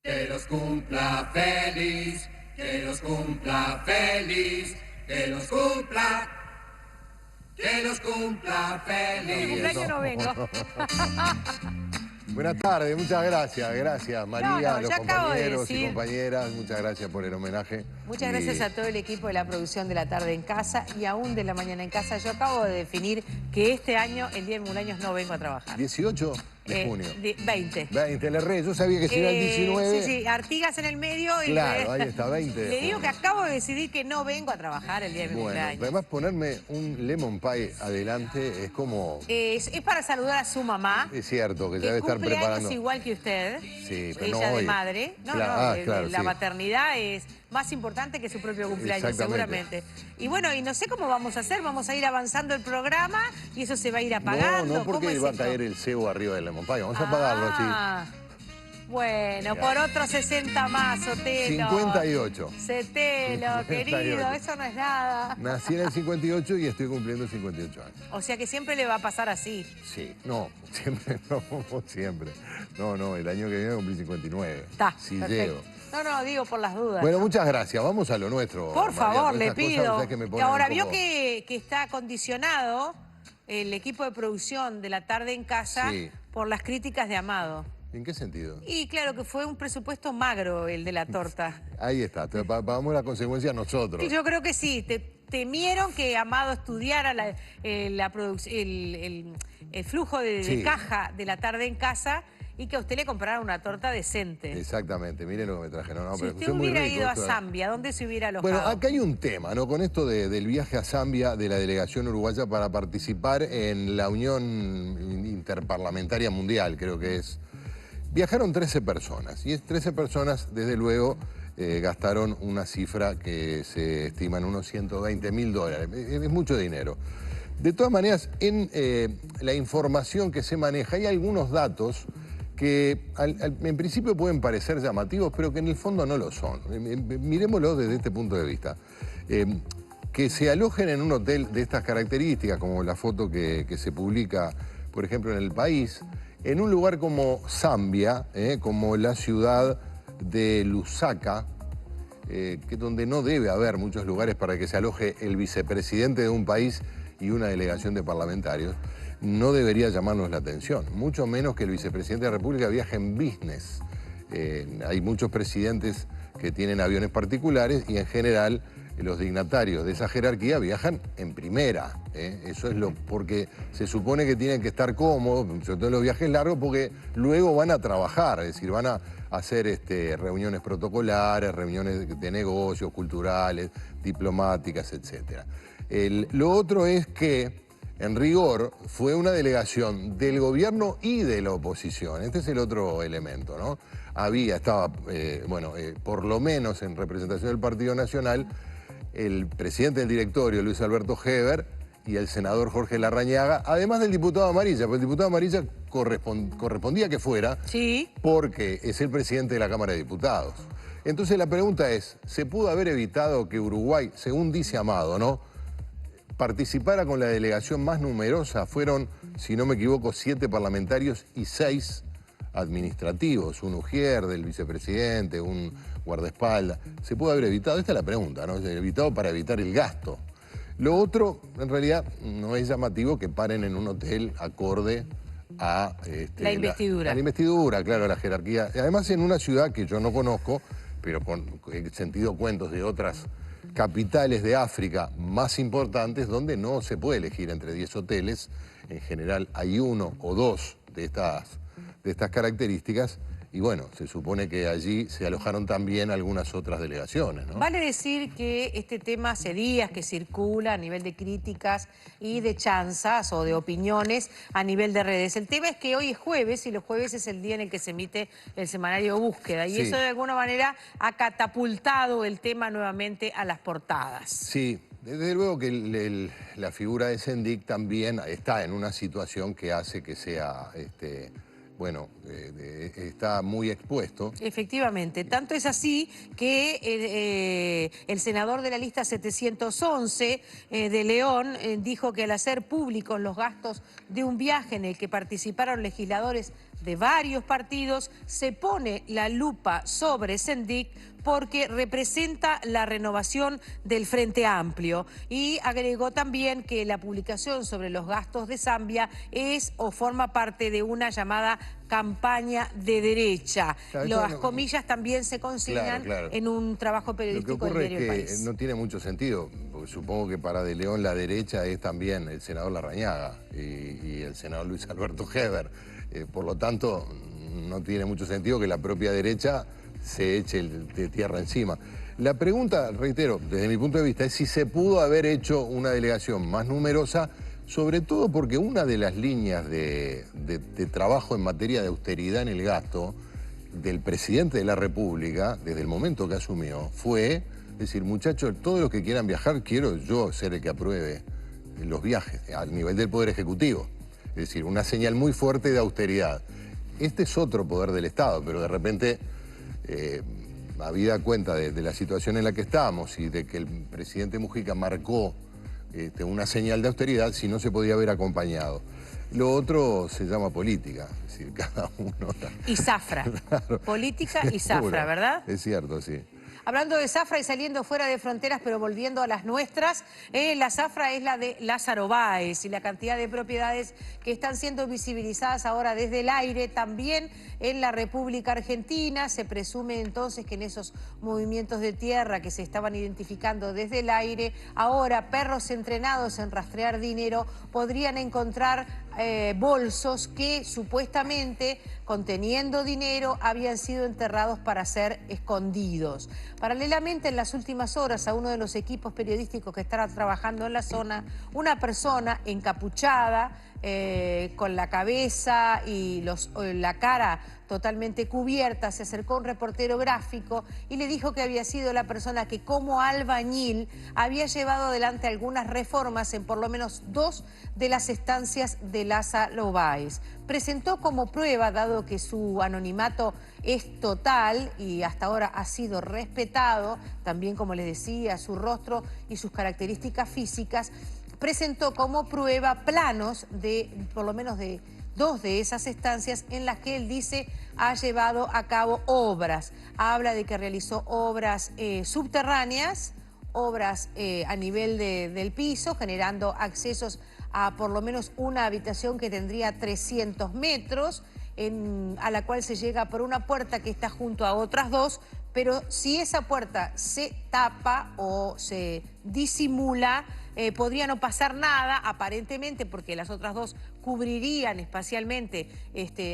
Que los cumpla feliz, que los cumpla feliz, que los cumpla, que los cumpla feliz. Cumpleaños no vengo. Buenas tardes, muchas gracias. Gracias María, No, los ya acabo de compañeros y decir. compañeras. Muchas gracias por el homenaje. Muchas gracias a todo el equipo de la producción de La Tarde en Casa y aún de La Mañana en Casa. Yo acabo de definir que este año, el día de mi cumpleaños, no vengo a trabajar. 18 de junio. 20. 20, le erré. Yo sabía que si era el 19. Sí, Artigas en el medio. Y Claro, ahí está, 20 de Le digo que junio. acabo de decidir que no vengo a trabajar el día de mi Bueno, cumpleaños. además ponerme un lemon pie adelante es como... Es para saludar a su mamá. Es cierto que ya Que debe estar cumple preparando. años igual que usted. Sí, pero ella no de hoy. madre. No, Claro, claro, la sí. maternidad es más importante que su propio cumpleaños, Exactamente. seguramente. Y bueno, y no sé cómo vamos a hacer, vamos a ir avanzando el programa y eso se va a ir apagando. No, ¿Cómo porque es va a esto? caer el cebo arriba del lemon pie. Vamos a apagarlo así. Bueno, por otros 60 más, Sotelo. 58. Setelo, 58. querido, eso no es nada. Nací en el 58 y estoy cumpliendo 58 años. O sea que siempre le va a pasar así. Sí, no, siempre no, siempre. No, el año que viene cumplí 59. Está, Sí perfecto. llego. No, digo por las dudas. Bueno, muchas gracias. Vamos a lo nuestro. Por María, favor, con le estas cosas, pido. ¿sabes? Que me Que ponen ahora un vio poco- que está condicionado el equipo de producción de La Tarde en Casa Sí. por las críticas de Amado. ¿En qué sentido? Y claro que fue un presupuesto magro el de la torta. Ahí está, pagamos la consecuencia nosotros. Y yo creo que sí, temieron que Amado estudiara el flujo de Sí. caja de La Tarde en Casa y que a usted le comprara una torta decente. Exactamente, miren lo que me traje. No, Si pero usted son muy hubiera ricos, ido a esto. Zambia, ¿dónde se hubiera alojado? Bueno, acá hay un tema, ¿no? Con esto del viaje a Zambia de la delegación uruguaya para participar en la Unión Interparlamentaria Mundial, creo que es. Viajaron 13 personas y 13 personas, desde luego, gastaron una cifra que se estima en unos $120.000. Es mucho dinero. De todas maneras, en la información que se maneja hay algunos datos que en principio pueden parecer llamativos, pero que en el fondo no lo son. Mirémoslo desde este punto de vista. Que se alojen en un hotel de estas características, como la foto que se publica, por ejemplo, en El País, en un lugar como Zambia, como la ciudad de Lusaka, que donde no debe haber muchos lugares para que se aloje el vicepresidente de un país y una delegación de parlamentarios, no debería llamarnos la atención, mucho menos que el vicepresidente de la República viaje en business. Hay muchos presidentes que tienen aviones particulares y en general los dignatarios de esa jerarquía viajan en primera. Eso es porque se supone que tienen que estar cómodos, sobre todo en los viajes largos, porque luego van a trabajar, es decir, van a hacer reuniones protocolares, reuniones de negocios, culturales, diplomáticas, etc. Lo otro es que, en rigor, fue una delegación del gobierno y de la oposición. Este es el otro elemento, ¿no? Estaba, por lo menos en representación del Partido Nacional, el presidente del directorio, Luis Alberto Heber, y el senador Jorge Larrañaga, además del diputado Amarilla, porque el diputado Amarilla correspondía que fuera, Sí. porque es el presidente de la Cámara de Diputados. Entonces la pregunta es, ¿se pudo haber evitado que Uruguay, según dice Amado, ¿no?, participara con la delegación más numerosa? Fueron, si no me equivoco, 7 parlamentarios y 6 administrativos, un ujier del vicepresidente, un guardaespaldas. ¿Se pudo haber evitado? Esta es la pregunta, ¿no? Evitado para evitar el gasto. Lo otro, en realidad, no es llamativo que paren en un hotel acorde a La investidura. a la investidura, claro, a la jerarquía. Además, en una ciudad que yo no conozco, pero he sentido cuentos de otras capitales de África más importantes, donde no se puede elegir entre 10 hoteles. En general hay 1 o 2 de estas características. Y bueno, se supone que allí se alojaron también algunas otras delegaciones, ¿no? Vale decir que este tema hace días que circula a nivel de críticas y de chanzas o de opiniones a nivel de redes. El tema es que hoy es jueves y los jueves es el día en el que se emite el semanario Búsqueda. Y Sí. eso de alguna manera ha catapultado el tema nuevamente a las portadas. Sí, desde luego que la figura de Sendik también está en una situación que hace que sea, está muy expuesto. Efectivamente, tanto es así que el senador de la lista 711 de León dijo que al hacer públicos los gastos de un viaje en el que participaron legisladores de varios partidos, se pone la lupa sobre Sendik porque representa la renovación del Frente Amplio. Y agregó también que la publicación sobre los gastos de Zambia es o forma parte de una llamada campaña de derecha. Las comillas también se consignan en un trabajo periodístico del diario El País. No tiene mucho sentido, porque supongo que para De León la derecha es también el senador Larrañaga y el senador Luis Alberto Heber. Por lo tanto, no tiene mucho sentido que la propia derecha se eche de tierra encima. La pregunta, reitero, desde mi punto de vista, es si se pudo haber hecho una delegación más numerosa, sobre todo porque una de las líneas de trabajo en materia de austeridad en el gasto del presidente de la República, desde el momento que asumió, fue decir, muchachos, todos los que quieran viajar, quiero yo ser el que apruebe los viajes a nivel del Poder Ejecutivo. Es decir, una señal muy fuerte de austeridad. Este es otro poder del Estado, pero de repente, habida cuenta de la situación en la que estamos y de que el presidente Mujica marcó una señal de austeridad, si no se podía haber acompañado. Lo otro se llama política, es decir, cada uno... Y zafra. Claro, política y zafra, ¿verdad? Es cierto, sí. Hablando de zafra y saliendo fuera de fronteras, pero volviendo a las nuestras, la zafra es la de Lázaro Báez y la cantidad de propiedades que están siendo visibilizadas ahora desde el aire, también en la República Argentina. Se presume entonces que en esos movimientos de tierra que se estaban identificando desde el aire, ahora perros entrenados en rastrear dinero podrían encontrar bolsos que supuestamente, conteniendo dinero, habían sido enterrados para ser escondidos. Paralelamente, en las últimas horas, a uno de los equipos periodísticos que estaba trabajando en la zona, una persona encapuchada, con la cabeza y la cara totalmente cubierta, se acercó a un reportero gráfico y le dijo que había sido la persona que como albañil había llevado adelante algunas reformas en por lo menos 2 de las estancias de Lázaro Báez. Presentó como prueba, dado que su anonimato es total y hasta ahora ha sido respetado, también como les decía, su rostro y sus características físicas, presentó como prueba planos de por lo menos de 2 de esas estancias en las que él dice ha llevado a cabo obras. Habla de que realizó obras subterráneas, obras a nivel del piso, generando accesos a por lo menos una habitación que tendría 300 metros, a la cual se llega por una puerta que está junto a otras 2, pero si esa puerta se tapa o se disimula, podría no pasar nada, aparentemente, porque las otras 2 cubrirían espacialmente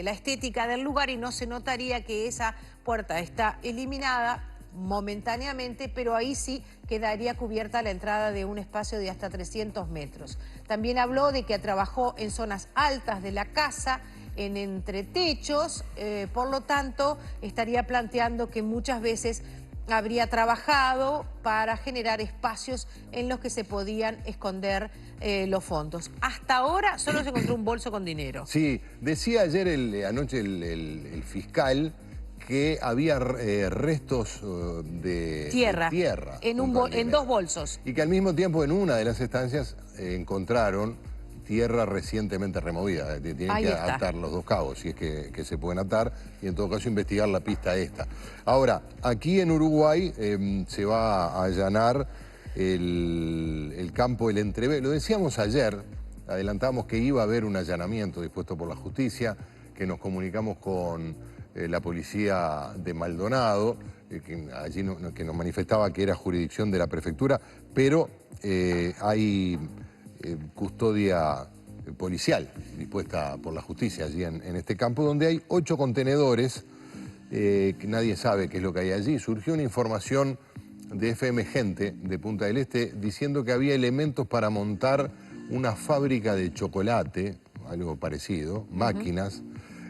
la estética del lugar y no se notaría que esa puerta está eliminada momentáneamente, pero ahí sí quedaría cubierta la entrada de un espacio de hasta 300 metros. También habló de que trabajó en zonas altas de la casa, en entretechos, por lo tanto estaría planteando que muchas veces habría trabajado para generar espacios en los que se podían esconder los fondos. Hasta ahora solo se encontró un bolso con dinero. Sí, decía ayer anoche el fiscal que había restos de tierra en 2 bolsos. Y que al mismo tiempo en una de las estancias encontraron tierra recientemente removida. Tienen que atar los 2 cabos, si es que se pueden atar, y en todo caso investigar la pista esta. Ahora, aquí en Uruguay se va a allanar el campo del Entrevé. Lo decíamos ayer, adelantamos que iba a haber un allanamiento dispuesto por la justicia, que nos comunicamos con la policía de Maldonado, que allí que nos manifestaba que era jurisdicción de la prefectura, pero hay custodia policial dispuesta por la justicia allí en este campo, donde hay 8 contenedores, que nadie sabe qué es lo que hay allí. Surgió una información de FM Gente de Punta del Este diciendo que había elementos para montar una fábrica de chocolate, algo parecido, máquinas.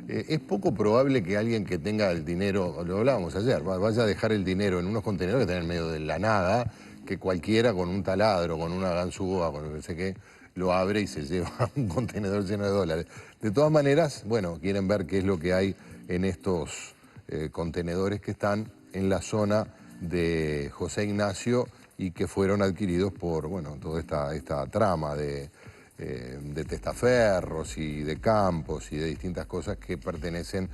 Es poco probable que alguien que tenga el dinero, lo hablábamos ayer, vaya a dejar el dinero en unos contenedores que están en medio de la nada, que cualquiera con un taladro, con una ganzúa, con no sé qué, lo abre y se lleva un contenedor lleno de dólares. De todas maneras, bueno, quieren ver qué es lo que hay en estos contenedores que están en la zona de José Ignacio y que fueron adquiridos por, bueno, toda esta trama de de testaferros y de campos y de distintas cosas que pertenecen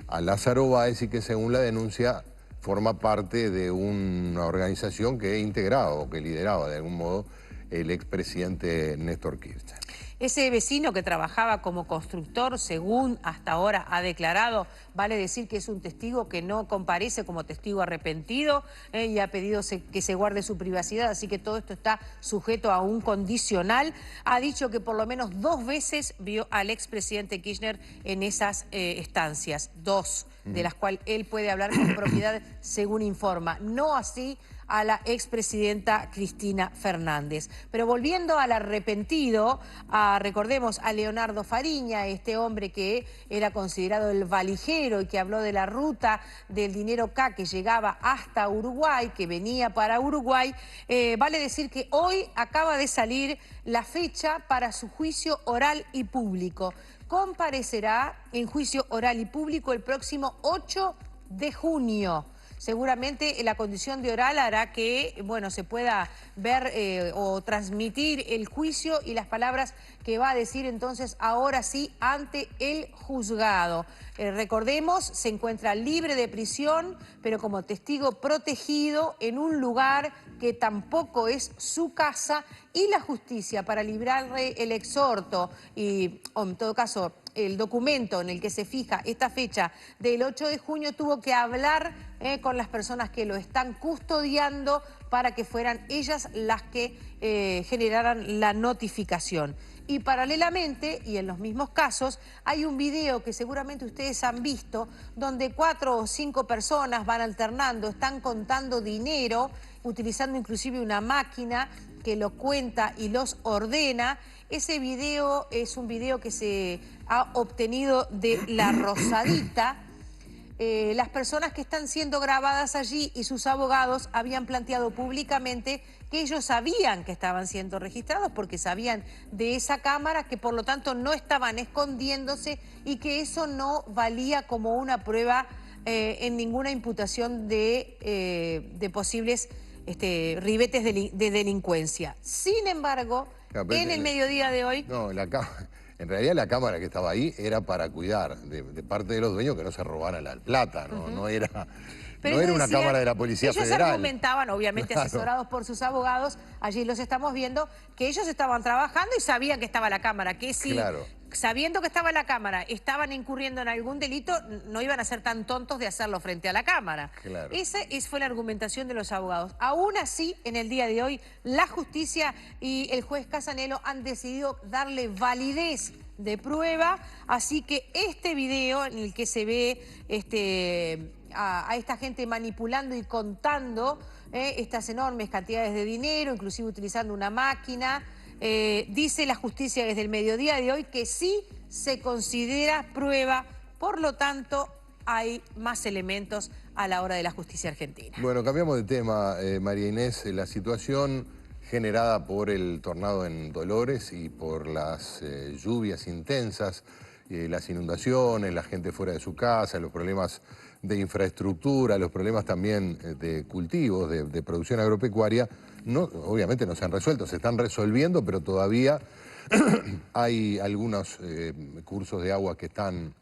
a Lázaro Báez y que según la denuncia forma parte de una organización que integraba o que lideraba de algún modo el expresidente Néstor Kirchner. Ese vecino que trabajaba como constructor, según hasta ahora ha declarado, vale decir que es un testigo que no comparece como testigo arrepentido y ha pedido que se guarde su privacidad, así que todo esto está sujeto a un condicional. Ha dicho que por lo menos 2 veces vio al expresidente Kirchner en esas estancias, 2, de las cuales él puede hablar con propiedad, según informa. No así a la expresidenta Cristina Fernández. Pero volviendo al arrepentido, recordemos a Leonardo Fariña, este hombre que era considerado el valijero y que habló de la ruta del dinero K que llegaba hasta Uruguay, que venía para Uruguay. Vale decir que hoy acaba de salir la fecha para su juicio oral y público. Comparecerá en juicio oral y público el próximo 8 de junio. Seguramente la condición de oral hará que, bueno, se pueda ver o transmitir el juicio y las palabras que va a decir entonces ahora sí ante el juzgado. Recordemos, se encuentra libre de prisión, pero como testigo protegido en un lugar que tampoco es su casa, y la justicia, para librarle el exhorto y, o en todo caso, el documento en el que se fija esta fecha del 8 de junio, tuvo que hablar con las personas que lo están custodiando para que fueran ellas las que generaran la notificación. Y paralelamente, y en los mismos casos, hay un video que seguramente ustedes han visto, donde 4 o 5 personas van alternando, están contando dinero, utilizando inclusive una máquina que lo cuenta y los ordena. Ese video es un video que se ha obtenido de La Rosadita. Las personas que están siendo grabadas allí y sus abogados habían planteado públicamente que ellos sabían que estaban siendo registrados porque sabían de esa cámara, que por lo tanto no estaban escondiéndose y que eso no valía como una prueba en ninguna imputación de posibles ribetes de delincuencia. Sin embargo, en el mediodía de hoy... No, en realidad la cámara que estaba ahí era para cuidar de parte de los dueños que no se robaran la plata, ¿no? No era una cámara de la Policía Federal. Ellos argumentaban, obviamente asesorados por sus abogados, allí los estamos viendo, que ellos estaban trabajando y sabían que estaba la cámara, que si sabiendo que estaba la cámara estaban incurriendo en algún delito, no iban a ser tan tontos de hacerlo frente a la cámara. Esa fue la argumentación de los abogados. Aún así, en el día de hoy, la justicia y el juez Casanelo han decidido darle validez de prueba, así que este video en el que se ve a esta gente manipulando y contando estas enormes cantidades de dinero, inclusive utilizando una máquina, dice la justicia desde el mediodía de hoy que sí se considera prueba, por lo tanto hay más elementos a la hora de la justicia argentina. Bueno, cambiamos de tema, María Inés. La situación generada por el tornado en Dolores y por las lluvias intensas, las inundaciones, la gente fuera de su casa, los problemas de infraestructura, los problemas también de cultivos, de producción agropecuaria, obviamente no se han resuelto, se están resolviendo, pero todavía hay algunos cursos de agua que están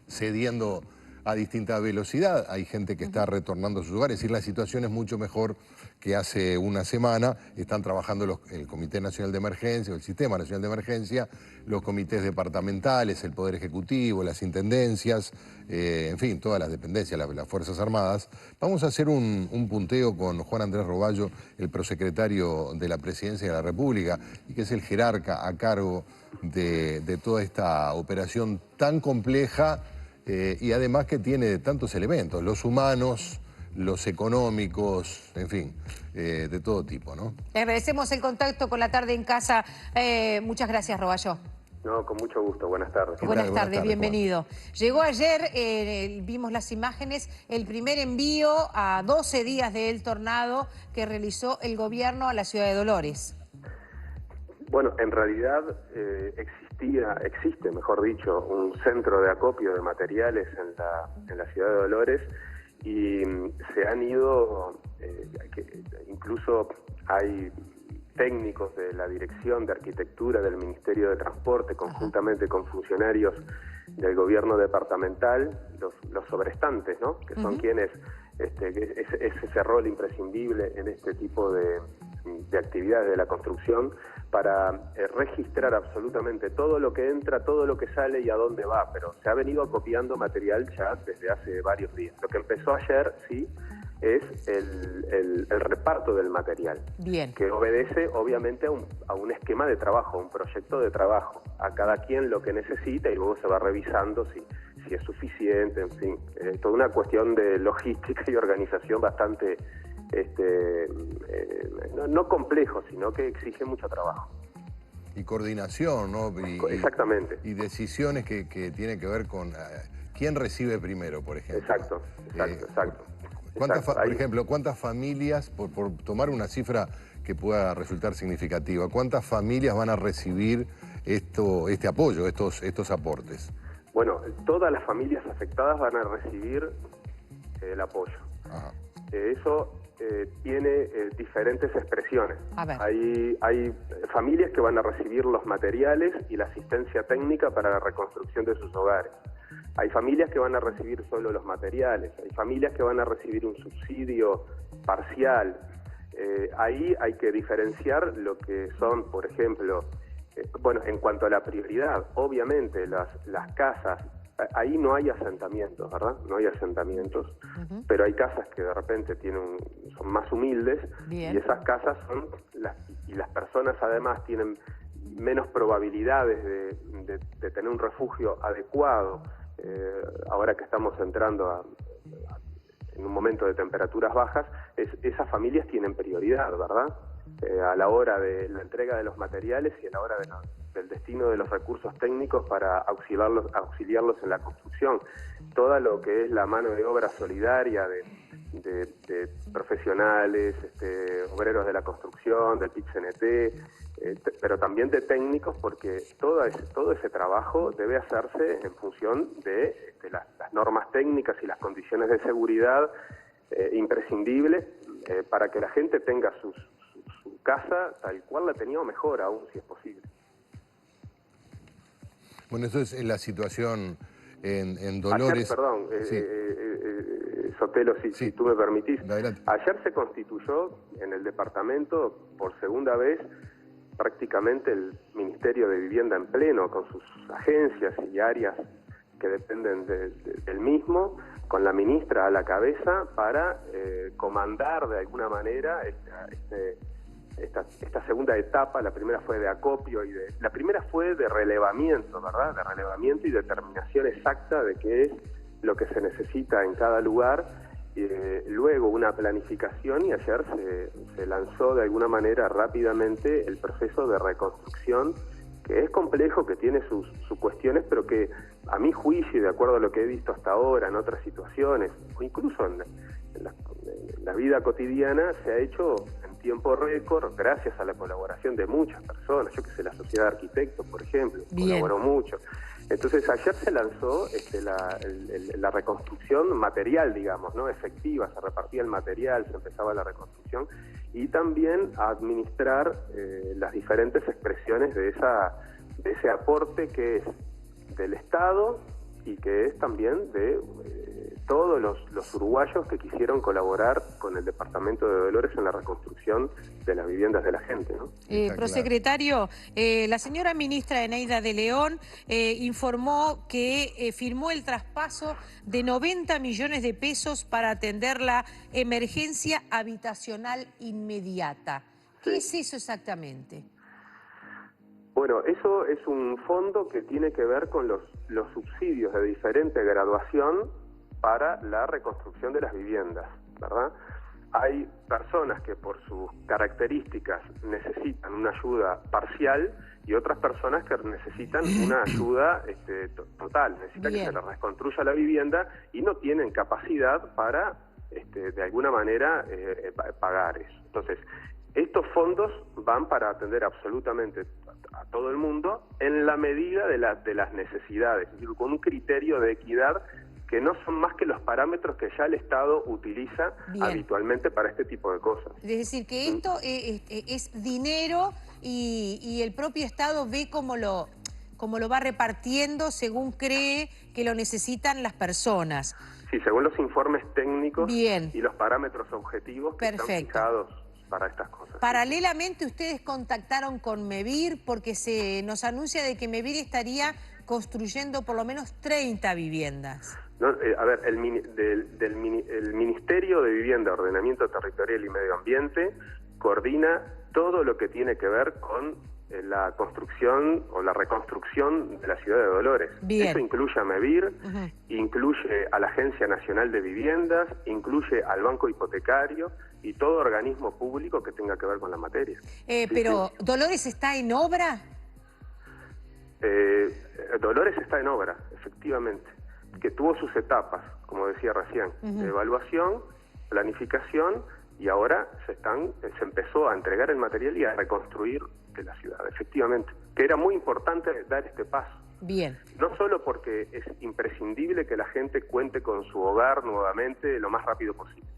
cediendo a distinta velocidad, hay gente que está retornando a sus hogares, es decir, la situación es mucho mejor que hace una semana. Están trabajando el Comité Nacional de Emergencia, o el Sistema Nacional de Emergencia, los comités departamentales, el Poder Ejecutivo, las intendencias, en fin, todas las dependencias, las Fuerzas Armadas. Vamos a hacer un punteo con Juan Andrés Roballo, el prosecretario de la Presidencia de la República, y que es el jerarca a cargo de toda esta operación tan compleja, y además que tiene tantos elementos, los humanos, los económicos, en fin, de todo tipo, ¿no? Le agradecemos el contacto con La Tarde en Casa. Muchas gracias, Roballo. No, con mucho gusto. Buenas tardes. Buenas tardes, bienvenido. Llegó ayer, vimos las imágenes, el primer envío a 12 días del tornado que realizó el gobierno a la ciudad de Dolores. Bueno, en realidad existe, mejor dicho, un centro de acopio de materiales en la ciudad de Dolores, y se han ido, incluso hay técnicos de la Dirección de Arquitectura del Ministerio de Transporte, conjuntamente con funcionarios del gobierno departamental, los sobrestantes, ¿no? Que son quienes, es ese rol imprescindible en este tipo de actividades de la construcción, para registrar absolutamente todo lo que entra, todo lo que sale y a dónde va, pero se ha venido acopiando material ya desde hace varios días. Lo que empezó ayer, sí, es el reparto del material. Bien. Que obedece obviamente a un esquema de trabajo, a un proyecto de trabajo, a cada quien lo que necesita y luego se va revisando si es suficiente, en fin. Toda una cuestión de logística y organización bastante, no complejo, sino que exige mucho trabajo. Y coordinación, ¿no? Exactamente. Y decisiones que tienen que ver con quién recibe primero, por ejemplo. Exacto. Por ejemplo, ¿cuántas familias, por tomar una cifra que pueda resultar significativa, cuántas familias van a recibir este apoyo, estos aportes? Bueno, todas las familias afectadas van a recibir el apoyo. Ajá. Eso tiene diferentes expresiones. A ver. Hay familias que van a recibir los materiales y la asistencia técnica para la reconstrucción de sus hogares. Hay familias que van a recibir solo los materiales, hay familias que van a recibir un subsidio parcial. Ahí hay que diferenciar lo que son, por ejemplo, en cuanto a la prioridad, obviamente las casas, ahí no hay asentamientos, ¿verdad? No hay asentamientos, pero hay casas que de repente son más humildes. Bien. Y esas casas y las personas además tienen menos probabilidades de tener un refugio adecuado. Ahora que estamos entrando en un momento de temperaturas bajas, esas familias tienen prioridad, ¿verdad? A la hora de la entrega de los materiales y a la hora del destino de los recursos técnicos para auxiliarlos en la construcción. Todo lo que es la mano de obra solidaria de profesionales, obreros de la construcción, del PIT-CNT, pero también de técnicos, porque todo ese trabajo debe hacerse en función de las normas técnicas y las condiciones de seguridad imprescindibles para que la gente tenga su casa tal cual la tenía o mejor aún, si es posible. Bueno, eso es la situación en Dolores. Ayer, perdón, sí. Sotelo, si tú me permitís. Adelante. Ayer se constituyó en el departamento por segunda vez prácticamente el Ministerio de Vivienda en pleno, con sus agencias y áreas que dependen del mismo, con la ministra a la cabeza para comandar de alguna manera esta segunda etapa. La primera fue de acopio la primera fue de relevamiento, ¿verdad? De relevamiento y determinación exacta de qué es lo que se necesita en cada lugar. Luego una planificación, y ayer se lanzó de alguna manera rápidamente el proceso de reconstrucción, que es complejo, que tiene sus cuestiones, pero que a mi juicio y de acuerdo a lo que he visto hasta ahora en otras situaciones, o incluso en la vida cotidiana, se ha hecho en tiempo récord, gracias a la colaboración de muchas personas. Yo que sé, la Sociedad de Arquitectos, por ejemplo, colaboró mucho. Entonces ayer se lanzó la reconstrucción material, digamos, ¿no? Efectiva, se repartía el material, se empezaba la reconstrucción, y también a administrar las diferentes expresiones de ese aporte que es del Estado y que es también de todos los uruguayos que quisieron colaborar con el departamento de Dolores en la reconstrucción de las viviendas de la gente, ¿no? Prosecretario, la señora ministra Eneida de León informó que firmó el traspaso de 90 millones de pesos para atender la emergencia habitacional inmediata. ¿Qué es eso exactamente? Bueno, eso es un fondo que tiene que ver con los subsidios de diferente graduación para la reconstrucción de las viviendas, ¿verdad? Hay personas que por sus características necesitan una ayuda parcial y otras personas que necesitan una ayuda total, necesitan que se les reconstruya la vivienda y no tienen capacidad para, de alguna manera, pagar eso. Entonces, estos fondos van para atender absolutamente a todo el mundo en la medida de las necesidades, es decir, con un criterio de equidad que no son más que los parámetros que ya el Estado utiliza habitualmente para este tipo de cosas. Es decir, que esto es dinero y el propio Estado ve cómo lo va repartiendo según cree que lo necesitan las personas. Sí, según los informes técnicos Bien. y los parámetros objetivos que están fijados para estas cosas. Paralelamente, ustedes contactaron con MEVIR porque se nos anuncia de que MEVIR estaría construyendo por lo menos 30 viviendas. No, a ver, el Ministerio de Vivienda, Ordenamiento Territorial y Medio Ambiente coordina todo lo que tiene que ver con la construcción o la reconstrucción de la ciudad de Dolores. Bien. Eso incluye a MEVIR, incluye a la Agencia Nacional de Viviendas, incluye al Banco Hipotecario y todo organismo público que tenga que ver con la materia. Pero, sí. ¿Dolores está en obra? Dolores está en obra, efectivamente, que tuvo sus etapas, como decía recién, de evaluación, planificación, y ahora se empezó a entregar el material y a reconstruir la ciudad, efectivamente, que era muy importante dar este paso. Bien. No solo porque es imprescindible que la gente cuente con su hogar nuevamente lo más rápido posible,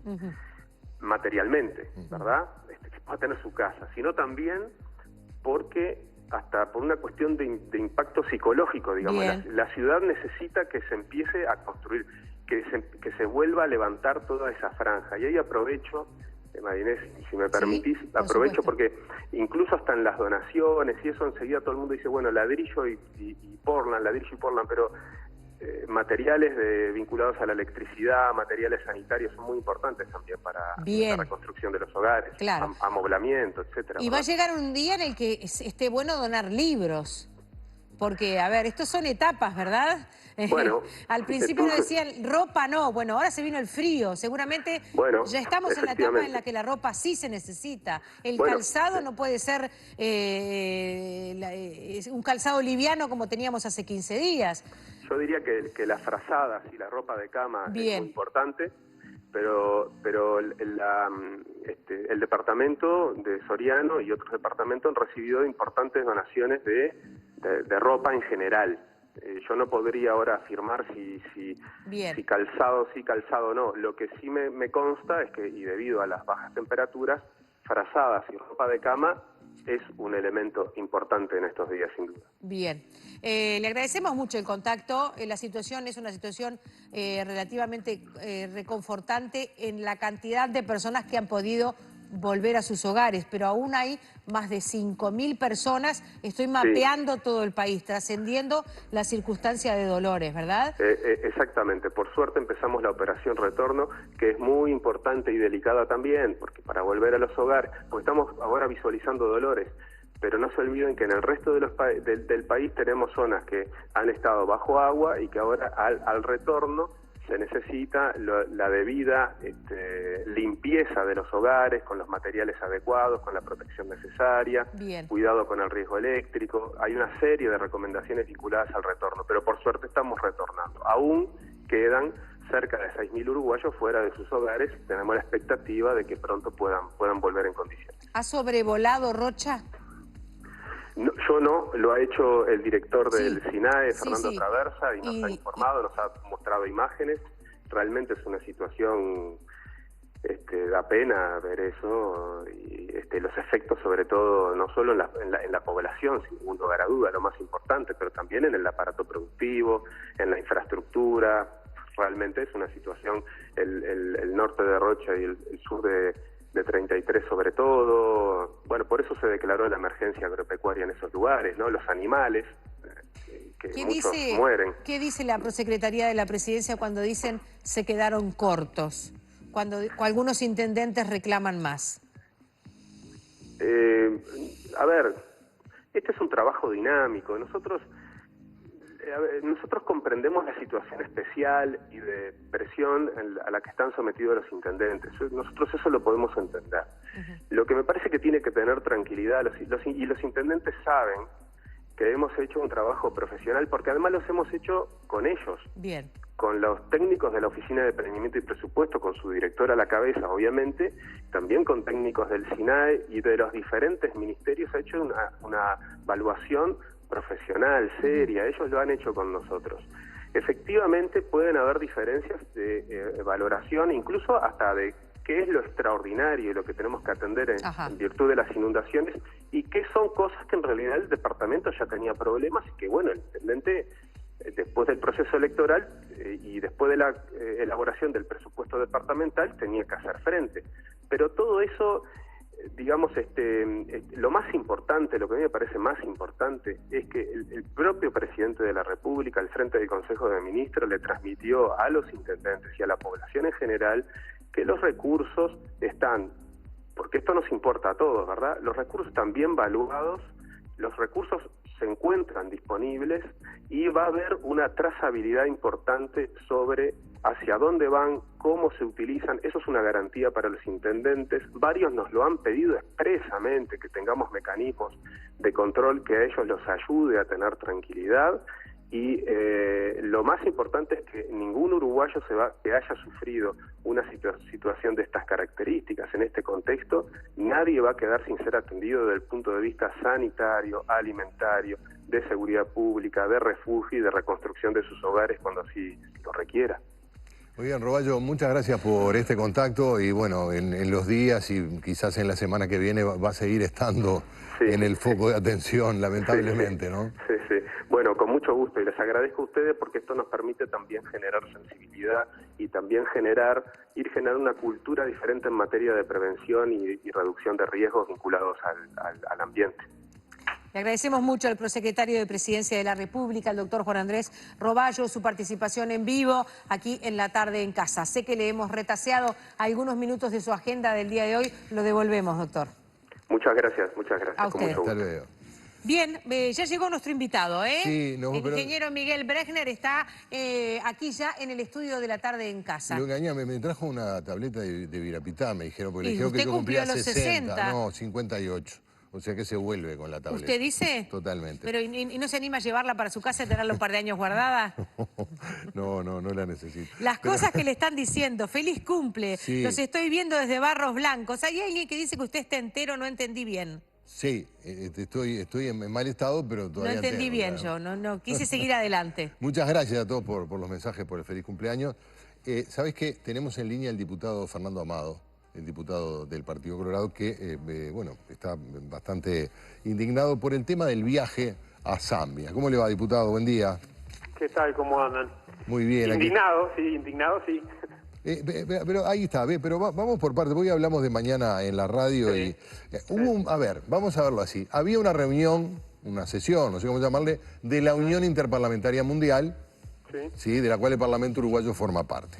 materialmente, ¿verdad? Que pueda tener su casa, sino también porque hasta por una cuestión de impacto psicológico, digamos, la ciudad necesita que se empiece a construir, que se vuelva a levantar toda esa franja. Y ahí aprovecho, Marinés, si me permitís, aprovecho porque incluso hasta en las donaciones y eso enseguida todo el mundo dice, bueno, ladrillo y Portland, pero materiales vinculados a la electricidad, materiales sanitarios son muy importantes también para la reconstrucción de los hogares, amoblamiento, etcétera. Y va a llegar un día en el que esté bueno donar libros, porque, a ver, estos son etapas, ¿verdad? Bueno, al principio nos decían ropa no, bueno, ahora se vino el frío, seguramente ya estamos en la etapa en la que la ropa sí se necesita. El calzado no puede ser un calzado liviano como teníamos hace 15 días. Yo diría que las frazadas y la ropa de cama es muy importante, pero el departamento de Soriano y otros departamentos han recibido importantes donaciones de ropa en general. Yo no podría ahora afirmar si calzado sí, calzado no. Lo que sí me consta es que, y debido a las bajas temperaturas, frazadas y ropa de cama es un elemento importante en estos días, sin duda. Bien. Le agradecemos mucho el contacto. La situación es una situación relativamente reconfortante en la cantidad de personas que han podido volver a sus hogares, pero aún hay más de 5.000 personas. Estoy mapeando todo el país, trascendiendo la circunstancia de Dolores, ¿verdad? Exactamente. Por suerte empezamos la operación Retorno, que es muy importante y delicada también, porque para volver a los hogares, porque estamos ahora visualizando Dolores, pero no se olviden que en el resto de del país tenemos zonas que han estado bajo agua y que ahora al retorno se necesita la debida limpieza de los hogares, con los materiales adecuados, con la protección necesaria, cuidado con el riesgo eléctrico. Hay una serie de recomendaciones vinculadas al retorno, pero por suerte estamos retornando. Aún quedan cerca de 6.000 uruguayos fuera de sus hogares. Tenemos la expectativa de que pronto puedan volver en condiciones. ¿Ha sobrevolado Rocha? No, yo no, lo ha hecho el director del SINAE, Fernando Traversa, y nos ha informado, nos ha mostrado imágenes. Realmente es una situación, da pena ver eso, y los efectos sobre todo, no solo en la población, sin ningún lugar a duda, lo más importante, pero también en el aparato productivo, en la infraestructura. Realmente es una situación, el norte de Rocha y el sur de 33 sobre todo. Bueno, por eso se declaró la emergencia agropecuaria en esos lugares, ¿no? Los animales, que muchos mueren. ¿Qué dice la Prosecretaría de la Presidencia cuando dicen se quedaron cortos? Cuando algunos intendentes reclaman más. A ver, este es un trabajo dinámico. Nosotros comprendemos la situación especial y de presión a la que están sometidos los intendentes. Nosotros eso lo podemos entender. Lo que me parece que tiene que tener tranquilidad, y los intendentes saben que hemos hecho un trabajo profesional, porque además los hemos hecho con ellos. Bien. Con los técnicos de la Oficina de Planeamiento y Presupuesto, con su director a la cabeza, obviamente, también con técnicos del SINAE y de los diferentes ministerios. Ha hecho una evaluación profesional, seria. Ellos lo han hecho con nosotros. efectivamente pueden haber diferencias de valoración, incluso hasta de qué es lo extraordinario y lo que tenemos que atender en virtud de las inundaciones, y qué son cosas que en realidad el departamento ya tenía problemas y que, bueno, el intendente, después del proceso electoral y después de la elaboración del presupuesto departamental, tenía que hacer frente. Pero todo eso, digamos, lo más importante, lo que a mí me parece más importante, es que el propio presidente de la República, al frente del Consejo de Ministros, le transmitió a los intendentes y a la población en general que los recursos están, porque esto nos importa a todos, ¿verdad? Los recursos están bien valuados, los recursos se encuentran disponibles y va a haber una trazabilidad importante sobre hacia dónde van, cómo se utilizan. Eso es una garantía para los intendentes. Varios nos lo han pedido expresamente, que tengamos mecanismos de control que a ellos los ayude a tener tranquilidad. Y lo más importante es que ningún uruguayo que haya sufrido una situación de estas características en este contexto, nadie va a quedar sin ser atendido desde el punto de vista sanitario, alimentario, de seguridad pública, de refugio y de reconstrucción de sus hogares cuando así lo requiera. Muy bien, Roballo, muchas gracias por este contacto y bueno, en los días y quizás en la semana que viene va a seguir estando en el foco de atención, lamentablemente, ¿no? Sí, sí. Bueno, con mucho gusto y les agradezco a ustedes porque esto nos permite también generar sensibilidad y también ir generando una cultura diferente en materia de prevención y reducción de riesgos vinculados al ambiente. Le agradecemos mucho al prosecretario de Presidencia de la República, el doctor Juan Andrés Roballo, su participación en vivo aquí en La Tarde en Casa. Sé que le hemos retaseado algunos minutos de su agenda del día de hoy. Lo devolvemos, doctor. Muchas gracias, muchas gracias. A usted. Hasta luego. Bien, ya llegó nuestro invitado, ¿eh? Sí, no, el ingeniero Miguel Brechner está aquí ya en el estudio de La Tarde en Casa. Lo engañé, me trajo una tableta de Virapitá, me dijeron, porque le dijeron que yo cumplió cumplía los 60. No, 58. O sea que se vuelve con la tableta. ¿Usted dice? Totalmente. Pero ¿y no se anima a llevarla para su casa y tenerla un par de años guardada? No la necesito. Las cosas que le están diciendo, feliz cumple, los estoy viendo desde Barros Blancos. Hay alguien que dice que usted está entero, no entendí bien. Sí, estoy en mal estado, pero todavía no entendí bien, claro. Yo no quise seguir adelante. Muchas gracias a todos por los mensajes, por el feliz cumpleaños. ¿Sabes qué? Tenemos en línea al diputado Fernando Amado, el diputado del Partido Colorado, que bueno, está bastante indignado por el tema del viaje a Zambia. ¿Cómo le va, diputado? Buen día. ¿Qué tal? ¿Cómo andan? Muy bien. Indignado, sí. Pero ahí está, pero vamos por parte. Hoy hablamos de mañana en la radio y a ver, vamos a verlo así. Había una reunión, una sesión, no sé cómo llamarle, de la Unión Interparlamentaria Mundial, ¿sí? De la cual el Parlamento uruguayo forma parte.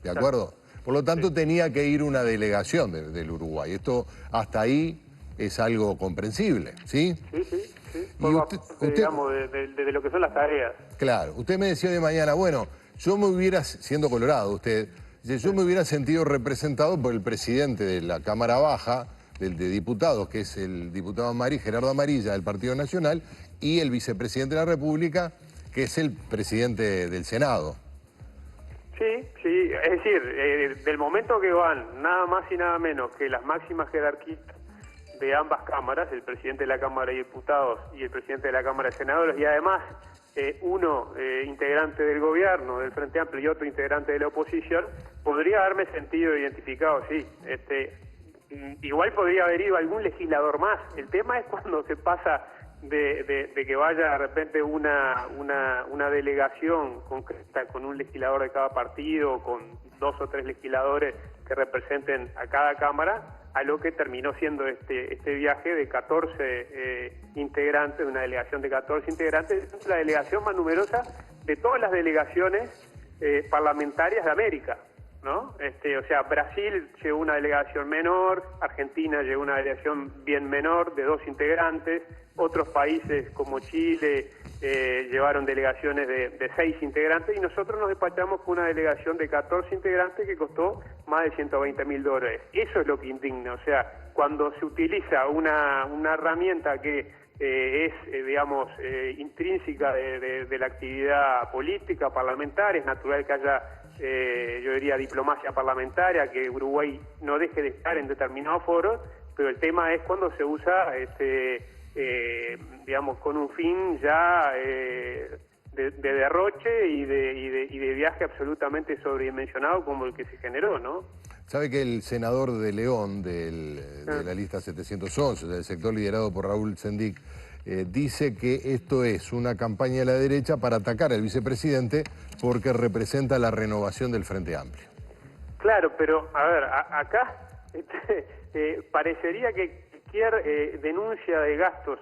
¿De acuerdo? Por lo tanto, tenía que ir una delegación del Uruguay. Esto hasta ahí es algo comprensible, ¿sí? Sí. Y usted, digamos, de lo que son las tareas. Claro, usted me decía de mañana, bueno, yo me hubiera, siendo colorado usted, yo me hubiera sentido representado por el presidente de la Cámara Baja, de diputados, que es el diputado Gerardo Amarilla del Partido Nacional, y el vicepresidente de la República, que es el presidente del Senado. Sí, es decir, del momento que van nada más y nada menos que las máximas jerarquías de ambas cámaras, el presidente de la Cámara de Diputados y el presidente de la Cámara de Senadores, y además uno integrante del gobierno, del Frente Amplio, y otro integrante de la oposición, podría haberme sentido identificado, sí. Igual podría haber ido algún legislador más. El tema es cuando se pasa de que vaya de repente una delegación concreta con un legislador de cada partido, con 2 o 3 legisladores que representen a cada cámara, a lo que terminó siendo este viaje de 14 integrantes, una delegación de 14 integrantes, es la delegación más numerosa de todas las delegaciones parlamentarias de América, ¿no? O sea, Brasil llevó una delegación menor, Argentina llevó una delegación bien menor de 2 integrantes, otros países como Chile llevaron delegaciones de 6 integrantes y nosotros nos despachamos con una delegación de 14 integrantes que costó más de $120.000. Eso es lo que indigna, o sea, cuando se utiliza una herramienta que es, digamos, intrínseca de la actividad política, parlamentaria, es natural que haya, yo diría, diplomacia parlamentaria, que Uruguay no deje de estar en determinados foros, pero el tema es cuando se usa, digamos, con un fin ya derroche y de viaje absolutamente sobredimensionado como el que se generó, ¿no? Sabe que el senador de León, de la lista 711, del sector liderado por Raúl Sendic, dice que esto es una campaña de la derecha para atacar al vicepresidente porque representa la renovación del Frente Amplio. Claro, pero a ver, acá parecería que cualquier denuncia de gastos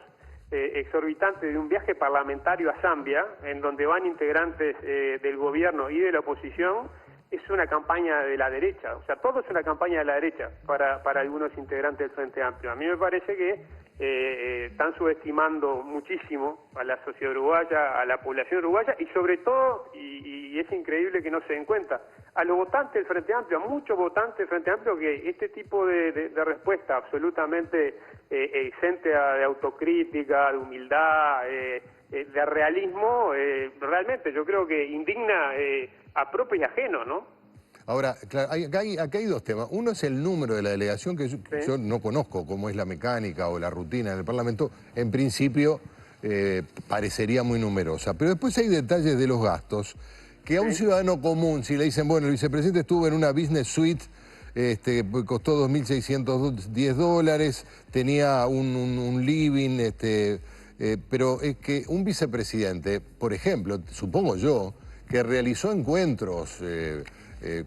exorbitantes de un viaje parlamentario a Zambia, en donde van integrantes del gobierno y de la oposición, es una campaña de la derecha. O sea, todo es una campaña de la derecha para algunos integrantes del Frente Amplio. A mí me parece que están subestimando muchísimo a la sociedad uruguaya, a la población uruguaya y sobre todo, y es increíble que no se den cuenta, a los votantes del Frente Amplio, a muchos votantes del Frente Amplio, que este tipo de respuesta absolutamente exente de autocrítica, de humildad, de realismo, realmente yo creo que indigna a propio y ajeno, ¿no? Ahora, claro, acá hay dos temas. Uno es el número de la delegación, que yo no conozco cómo es la mecánica o la rutina en el Parlamento. En principio parecería muy numerosa, pero después hay detalles de los gastos que a un ciudadano común, si le dicen, bueno, el vicepresidente estuvo en una business suite, costó $2.610, tenía un living, pero es que un vicepresidente, por ejemplo, supongo yo, que realizó encuentros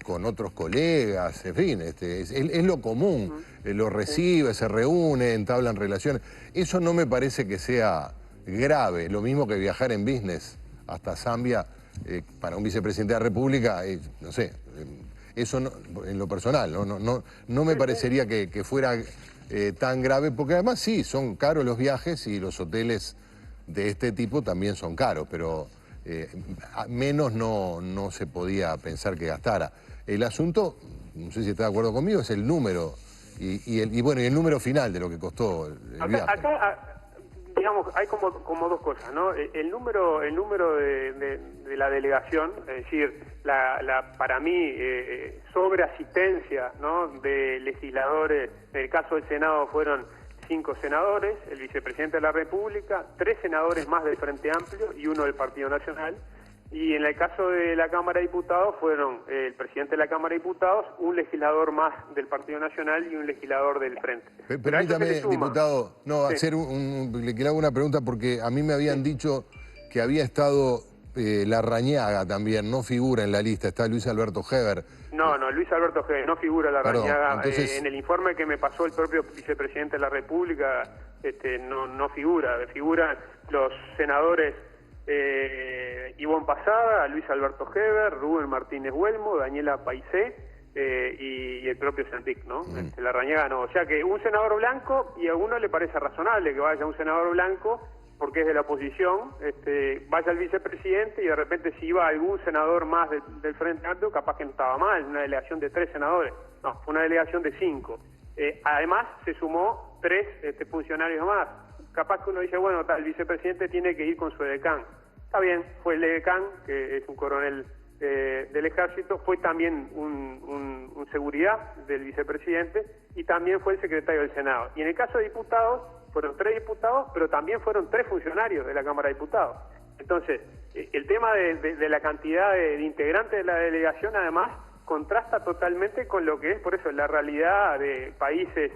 con otros colegas, en fin, es lo común, lo recibe, se reúne, entablan relaciones. Eso no me parece que sea grave, lo mismo que viajar en business hasta Zambia para un vicepresidente de la República, no sé, eso no, en lo personal, no me parecería que fuera tan grave, porque además sí, son caros los viajes y los hoteles de este tipo también son caros, pero menos no se podía pensar que gastara. El asunto, no sé si está de acuerdo conmigo, es el número y el número final de lo que costó el viaje. Acá, digamos, hay como dos cosas, ¿no? El número de la delegación, es decir, para mí sobreasistencia, ¿no?, de legisladores. En el caso del Senado fueron 5 senadores, el vicepresidente de la República, 3 senadores más del Frente Amplio y 1 del Partido Nacional. Y en el caso de la Cámara de Diputados fueron el presidente de la Cámara de Diputados, un legislador más del Partido Nacional y un legislador del Frente. Permítame, diputado, sí, le quiero hacer una pregunta porque a mí me habían dicho que había estado Larrañaga también, no figura en la lista, está Luis Alberto Heber. No, Luis Alberto Heber, no figura Larrañaga. Entonces, en el informe que me pasó el propio vicepresidente de la República, no figuran los senadores Ivonne Pasada, Luis Alberto Heber, Rubén Martínez Huelmo, Daniela Paisé y el propio Sendic, ¿no? Larrañaga no. O sea que un senador blanco, y a uno le parece razonable que vaya un senador blanco porque es de la oposición, vaya el vicepresidente y de repente si iba algún senador más del Frente Amplio, capaz que no estaba mal, una delegación de 3 senadores. No, fue una delegación de 5. Además se sumó 3 funcionarios más. Capaz que uno dice, bueno, el vicepresidente tiene que ir con su edecán. Está bien, fue el edecán, que es un coronel del ejército, fue también un seguridad del vicepresidente y también fue el secretario del Senado. Y en el caso de diputados, fueron 3 diputados, pero también fueron 3 funcionarios de la Cámara de Diputados. Entonces, el tema de la cantidad de integrantes de la delegación, además, contrasta totalmente con lo que es, por eso, la realidad de países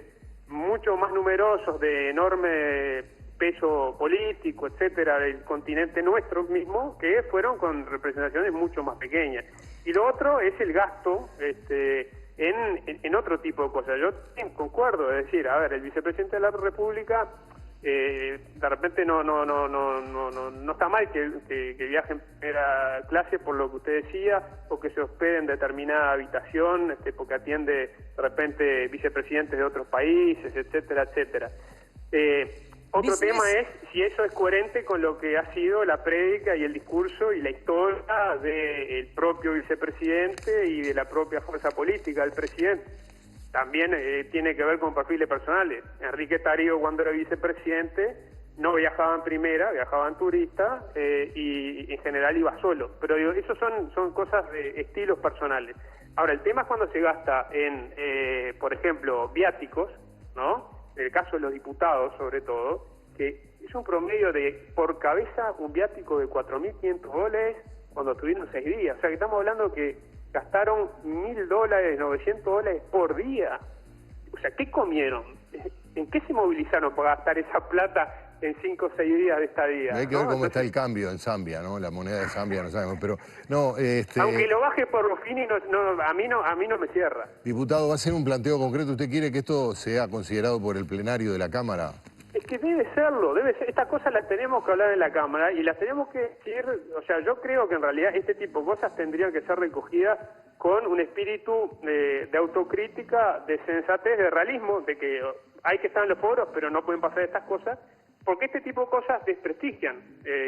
mucho más numerosos, de enorme peso político, etcétera, del continente nuestro mismo, que fueron con representaciones mucho más pequeñas. Y lo otro es el gasto en otro tipo de cosas. Yo concuerdo, es decir, a ver, el vicepresidente de la República de repente no está mal que viaje en primera clase por lo que usted decía, o que se hospede en determinada habitación, porque atiende de repente vicepresidentes de otros países, etcétera, etcétera. Otro tema es si eso es coherente con lo que ha sido la prédica y el discurso y la historia del propio vicepresidente y de la propia fuerza política del presidente. También tiene que ver con perfiles personales. Enrique Tarrio, cuando era vicepresidente, no viajaba en primera, viajaba en turista y en general iba solo. Pero digo, eso son cosas de estilos personales. Ahora, el tema es cuando se gasta en, por ejemplo, viáticos, ¿no? En el caso de los diputados, sobre todo, que es un promedio de, por cabeza, un viático de $4.500 cuando estuvieron 6 días. O sea, que estamos hablando que gastaron $1.000, $900 por día. O sea, ¿qué comieron? ¿En qué se movilizaron para gastar esa plata en 5 o 6 días de estadía? Hay que ver cómo está el cambio en Zambia, ¿no? La moneda de Zambia no sabemos, pero no, aunque lo baje por Ruffini, a mí no me cierra. Diputado, ¿va a ser un planteo concreto? ¿Usted quiere que esto sea considerado por el plenario de la Cámara? Es que debe serlo, debe ser. Estas cosas las tenemos que hablar en la Cámara y las tenemos que decir. O sea, yo creo que en realidad este tipo de cosas tendrían que ser recogidas con un espíritu de autocrítica, de sensatez, de realismo, de que hay que estar en los foros, pero no pueden pasar estas cosas, porque este tipo de cosas desprestigian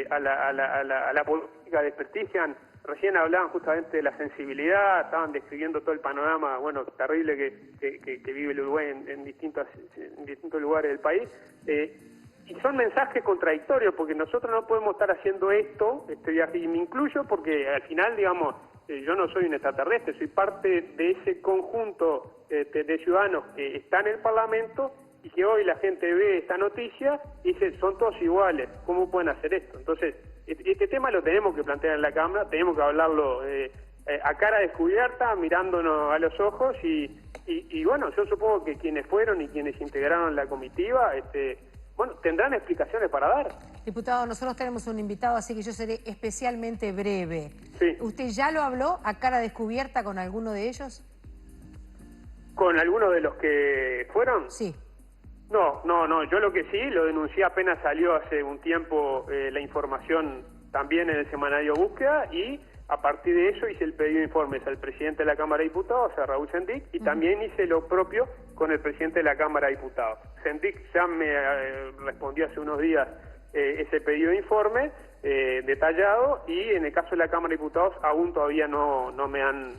a la política, desprestigian. Recién hablaban justamente de la sensibilidad, estaban describiendo todo el panorama, bueno, terrible que vive el Uruguay en distintos lugares del país. Y son mensajes contradictorios, porque nosotros no podemos estar haciendo este viaje, y me incluyo porque al final, digamos, yo no soy un extraterrestre, soy parte de ese conjunto de ciudadanos que están en el Parlamento y que hoy la gente ve esta noticia y dice, son todos iguales, ¿cómo pueden hacer esto? Entonces, este tema lo tenemos que plantear en la Cámara, tenemos que hablarlo a cara descubierta, mirándonos a los ojos y bueno, yo supongo que quienes fueron y quienes integraron la comitiva, bueno, tendrán explicaciones para dar. Diputado, nosotros tenemos un invitado, así que yo seré especialmente breve. Sí. ¿Usted ya lo habló a cara descubierta con alguno de ellos? ¿Con alguno de los que fueron? Sí. No, yo lo que sí, lo denuncié apenas salió hace un tiempo la información también en el semanario Búsqueda y a partir de eso hice el pedido de informes al presidente de la Cámara de Diputados, a Raúl Sendic, y también hice lo propio con el presidente de la Cámara de Diputados. Sendic ya me respondió hace unos días ese pedido de informe detallado y en el caso de la Cámara de Diputados aún todavía no me han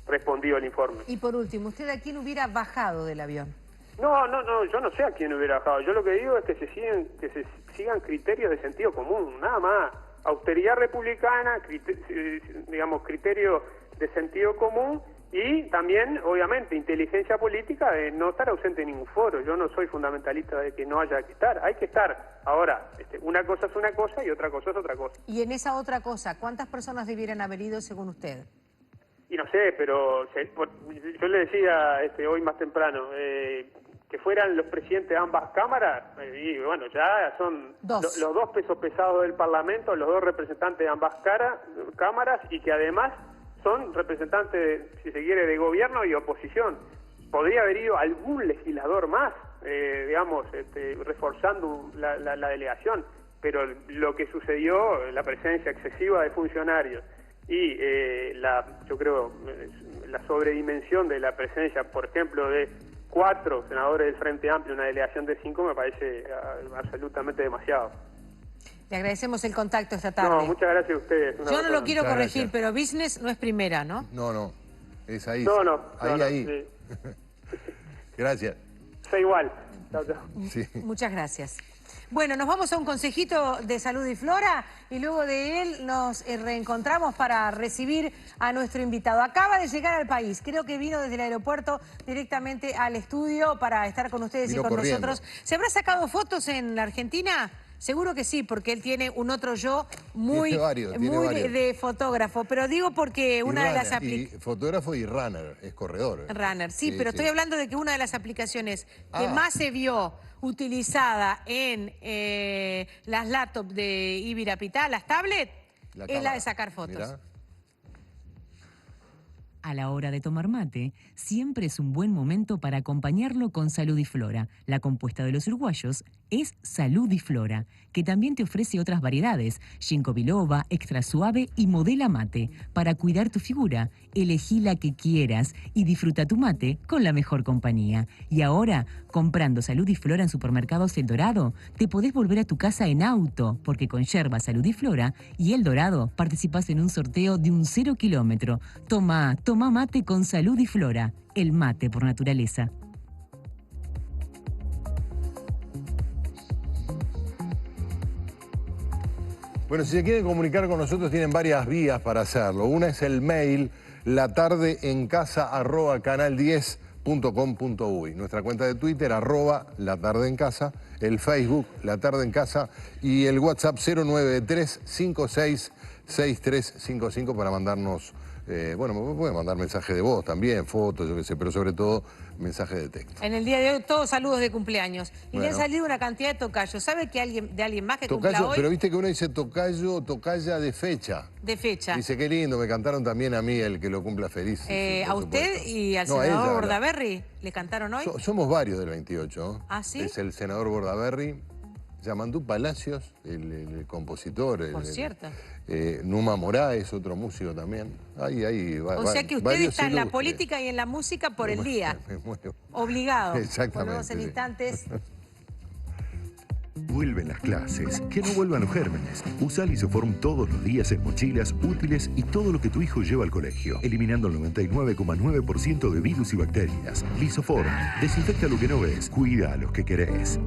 respondido el informe. Y por último, ¿usted a quién hubiera bajado del avión? No, yo no sé a quién hubiera bajado. Yo lo que digo es que se sigan criterios de sentido común, nada más. Austeridad republicana, digamos, criterio de sentido común y también, obviamente, inteligencia política de no estar ausente en ningún foro. Yo no soy fundamentalista de que no haya que estar, hay que estar. Ahora, una cosa es una cosa y otra cosa es otra cosa. Y en esa otra cosa, ¿cuántas personas debieran haber ido según usted? Y no sé, pero yo le decía hoy más temprano que fueran los presidentes de ambas cámaras, y bueno, ya son los dos pesos pesados del Parlamento, los dos representantes de ambas cámaras, y que además son representantes, si se quiere, de gobierno y oposición. Podría haber ido algún legislador más, digamos, reforzando la delegación, pero lo que sucedió, la presencia excesiva de funcionarios, y yo creo la sobredimensión de la presencia, por ejemplo, de 4 senadores del Frente Amplio, una delegación de 5, me parece absolutamente demasiado. Le agradecemos el contacto esta tarde. No, muchas gracias a ustedes. Yo no lo quiero corregir, pero business no es primera, ¿no? No, es ahí. Ahí. Sí. Gracias. Soy igual. Chao. Sí. Muchas gracias. Bueno, nos vamos a un consejito de salud y flora y luego de él nos reencontramos para recibir a nuestro invitado. Acaba de llegar al país, creo que vino desde el aeropuerto directamente al estudio para estar con ustedes y con nosotros. ¿Se habrá sacado fotos en la Argentina? Seguro que sí, porque él tiene un otro yo muy de fotógrafo. Pero digo porque una de las aplicaciones... Fotógrafo y runner, es corredor. Runner, sí, pero estoy hablando de que una de las aplicaciones que más se vio utilizada en las laptops de Ibirapitá, las tablets, es la de sacar fotos. Mirá. A la hora de tomar mate, siempre es un buen momento para acompañarlo con Saludiflora. La compuesta de los uruguayos es Saludiflora, que también te ofrece otras variedades, ginkgo biloba, extra suave y modela mate. Para cuidar tu figura, elegí la que quieras y disfruta tu mate con la mejor compañía. Y ahora, comprando Saludiflora en Supermercados El Dorado, te podés volver a tu casa en auto, porque con yerba Saludiflora y El Dorado participás en un sorteo de un 0 kilómetro. Toma mate con Saludiflora, el mate por naturaleza. Bueno, si se quieren comunicar con nosotros tienen varias vías para hacerlo. Una es el mail latardeencasa@canal10.com. .com.uy, nuestra cuenta de Twitter, @La Tarde en Casa, el Facebook, La Tarde en Casa, y el WhatsApp 093-566355 para mandarnos, bueno, me pueden mandar mensaje de voz también, fotos, yo qué sé, pero sobre todo mensaje de texto. En el día de hoy, todos saludos de cumpleaños. Y le han Bueno. salido una cantidad de tocayos. ¿Sabe que alguien más que cumpla Tocayo, hoy? pero viste que uno dice tocayo, tocaya de fecha. De fecha. Dice, qué lindo, me cantaron también a mí el que lo cumpla feliz. Sí, ¿A por usted supuesto. y al No, a senador ella, Bordaberry le cantaron hoy? Somos varios del 28. ¿Ah, sí? Es el senador Bordaberry, Yamandú Palacios, el compositor. Por cierto. Numa Moraes, otro músico también. Ahí O sea que usted varios está en la ilustres. política y en la música por el día. Me muero. Obligado. Exactamente, Volvemos en sí. instantes. Vuelven las clases, que no vuelvan los gérmenes. Usa Lisoform todos los días en mochilas, útiles y todo lo que tu hijo lleva al colegio, eliminando el 99,9% de virus y bacterias. Lisoform, desinfecta lo que no ves, cuida a los que querés.